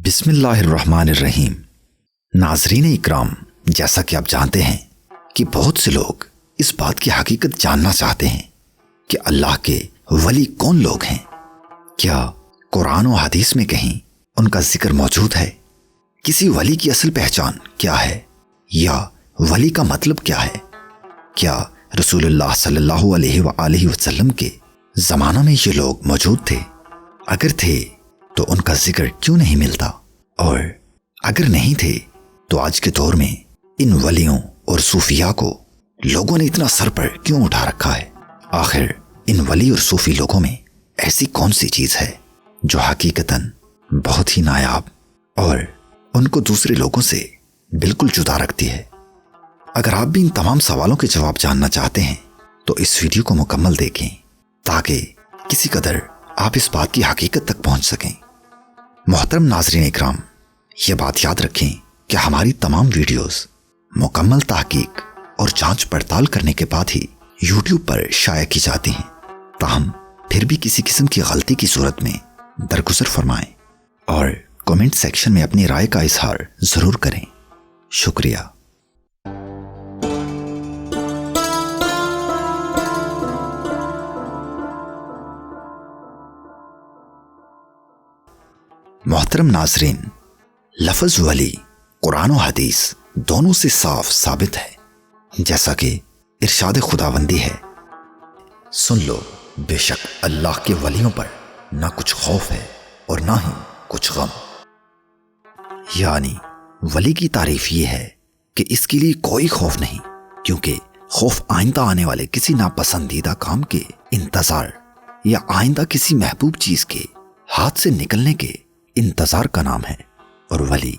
بسم اللہ الرحمن الرحیم۔ ناظرین اکرام، جیسا کہ آپ جانتے ہیں کہ بہت سے لوگ اس بات کی حقیقت جاننا چاہتے ہیں کہ اللہ کے ولی کون لوگ ہیں۔ کیا قرآن و حدیث میں کہیں ان کا ذکر موجود ہے؟ کسی ولی کی اصل پہچان کیا ہے، یا ولی کا مطلب کیا ہے؟ کیا رسول اللہ صلی اللہ علیہ وآلہ وسلم کے زمانہ میں یہ لوگ موجود تھے؟ اگر تھے تو ان کا ذکر کیوں نہیں ملتا؟ اور اگر نہیں تھے تو آج کے دور میں ان ولیوں اور صوفیاء کو لوگوں نے اتنا سر پر کیوں اٹھا رکھا ہے؟ آخر ان ولی اور صوفی لوگوں میں ایسی کون سی چیز ہے جو حقیقتاً بہت ہی نایاب اور ان کو دوسرے لوگوں سے بالکل جدا رکھتی ہے؟ اگر آپ بھی ان تمام سوالوں کے جواب جاننا چاہتے ہیں تو اس ویڈیو کو مکمل دیکھیں تاکہ کسی قدر آپ اس بات کی حقیقت تک پہنچ سکیں۔ محترم ناظرین اکرام، یہ بات یاد رکھیں کہ ہماری تمام ویڈیوز مکمل تحقیق اور جانچ پڑتال کرنے کے بعد ہی یوٹیوب پر شائع کی جاتی ہیں، تاہم پھر بھی کسی قسم کی غلطی کی صورت میں درگزر فرمائیں اور کمنٹ سیکشن میں اپنی رائے کا اظہار ضرور کریں۔ شکریہ۔ محترم ناظرین، لفظ ولی قرآن و حدیث دونوں سے صاف ثابت ہے، جیسا کہ ارشاد خداوندی ہے، سن لو بے شک اللہ کے ولیوں پر نہ کچھ خوف ہے اور نہ ہی کچھ غم۔ یعنی ولی کی تعریف یہ ہے کہ اس کے لیے کوئی خوف نہیں، کیونکہ خوف آئندہ آنے والے کسی ناپسندیدہ کام کے انتظار یا آئندہ کسی محبوب چیز کے ہاتھ سے نکلنے کے انتظار کا نام ہے، اور ولی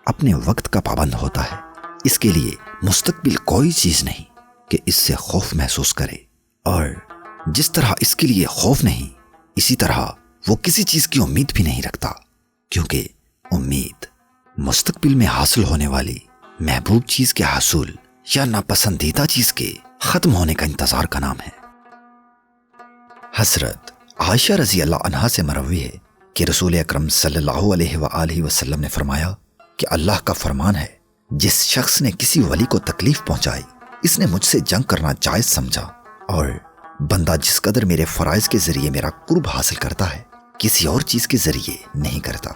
اپنے وقت کا پابند ہوتا ہے۔ اس کے لیے مستقبل کوئی چیز نہیں کہ اس سے خوف محسوس کرے، اور جس طرح اس کے لیے خوف نہیں، اسی طرح وہ کسی چیز کی امید بھی نہیں رکھتا، کیونکہ امید مستقبل میں حاصل ہونے والی محبوب چیز کے حصول یا ناپسندیدہ چیز کے ختم ہونے کا انتظار کا نام ہے۔ حضرت عائشہ رضی اللہ عنہا سے مروی ہے کہ رسول اکرم صلی اللہ علیہ وآلہ وسلم نے فرمایا کہ اللہ کا فرمان ہے، جس شخص نے کسی ولی کو تکلیف پہنچائی، اس نے مجھ سے جنگ کرنا جائز سمجھا، اور بندہ جس قدر میرے فرائض کے ذریعے میرا قرب حاصل کرتا ہے، کسی اور چیز کے ذریعے نہیں کرتا۔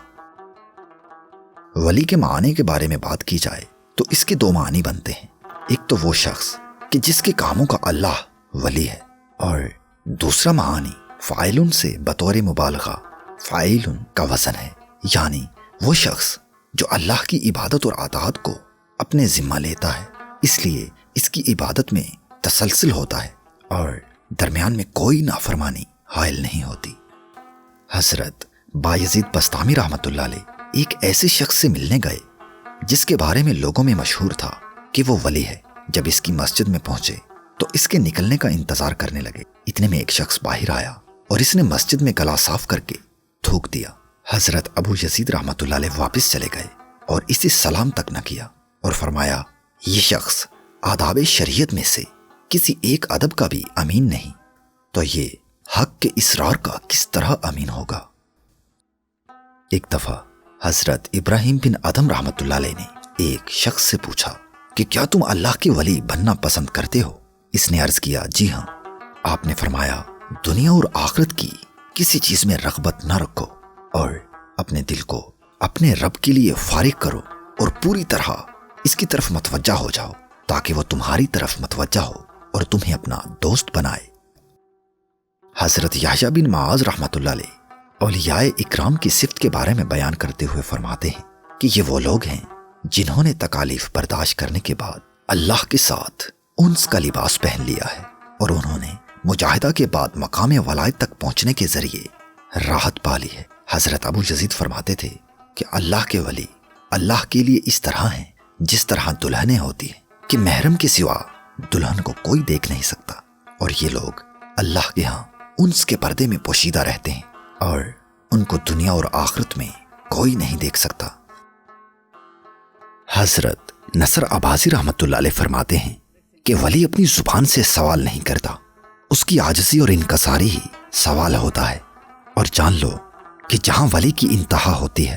ولی کے معنی کے بارے میں بات کی جائے تو اس کے دو معنی بنتے ہیں۔ ایک تو وہ شخص کہ جس کے کاموں کا اللہ ولی ہے، اور دوسرا معنی فاعل سے بطور مبالغہ فاعل کا وزن ہے، یعنی وہ شخص جو اللہ کی عبادت اور اطاعت کو اپنے ذمہ لیتا ہے، اس لیے اس کی عبادت میں تسلسل ہوتا ہے اور درمیان میں کوئی نافرمانی حائل نہیں ہوتی۔ حضرت بایزید بسطامی رحمۃ اللہ علیہ ایک ایسے شخص سے ملنے گئے جس کے بارے میں لوگوں میں مشہور تھا کہ وہ ولی ہے۔ جب اس کی مسجد میں پہنچے تو اس کے نکلنے کا انتظار کرنے لگے۔ اتنے میں ایک شخص باہر آیا اور اس نے مسجد میں گلا صاف کر کے تھوک دیا۔ حضرت ابو یزید رحمۃ اللہ علیہ واپس چلے گئے اور اسے سلام تک نہ کیا، اور فرمایا، یہ شخص آداب شریعت میں سے کسی ایک ادب کا بھی امین نہیں، تو یہ حق کے اسرار کا کس طرح امین ہوگا؟ ایک دفعہ حضرت ابراہیم بن ادم رحمۃ اللہ علیہ نے ایک شخص سے پوچھا کہ کیا تم اللہ کے ولی بننا پسند کرتے ہو؟ اس نے عرض کیا، جی ہاں۔ آپ نے فرمایا، دنیا اور آخرت کی کسی چیز میں رغبت نہ رکھو، اور اپنے دل کو اپنے رب کے لیے فارغ کرو اور پوری طرح اس کی طرف متوجہ ہو جاؤ، تاکہ وہ تمہاری طرف متوجہ ہو اور تمہیں اپنا دوست بنائے۔ حضرت یحییٰ بن معاذ رحمۃ اللہ علیہ اولیاء اکرام کی صفت کے بارے میں بیان کرتے ہوئے فرماتے ہیں کہ یہ وہ لوگ ہیں جنہوں نے تکالیف برداشت کرنے کے بعد اللہ کے ساتھ انس کا لباس پہن لیا ہے، اور انہوں نے مجاہدہ کے بعد مقام ولایت تک پہنچنے کے ذریعے راحت پا لی ہے۔ حضرت ابو یزید فرماتے تھے کہ اللہ کے ولی اللہ کے لیے اس طرح ہیں جس طرح دلہنیں ہوتی ہیں کہ محرم کے سوا دلہن کو کوئی دیکھ نہیں سکتا، اور یہ لوگ اللہ کے ہاں انس کے پردے میں پوشیدہ رہتے ہیں، اور ان کو دنیا اور آخرت میں کوئی نہیں دیکھ سکتا۔ حضرت نصر عباسی رحمۃ اللہ علیہ فرماتے ہیں کہ ولی اپنی زبان سے سوال نہیں کرتا، اس کی عاجزی اور انکساری ہی سوال ہوتا ہے، اور جان لو کہ جہاں ولی کی انتہا ہوتی ہے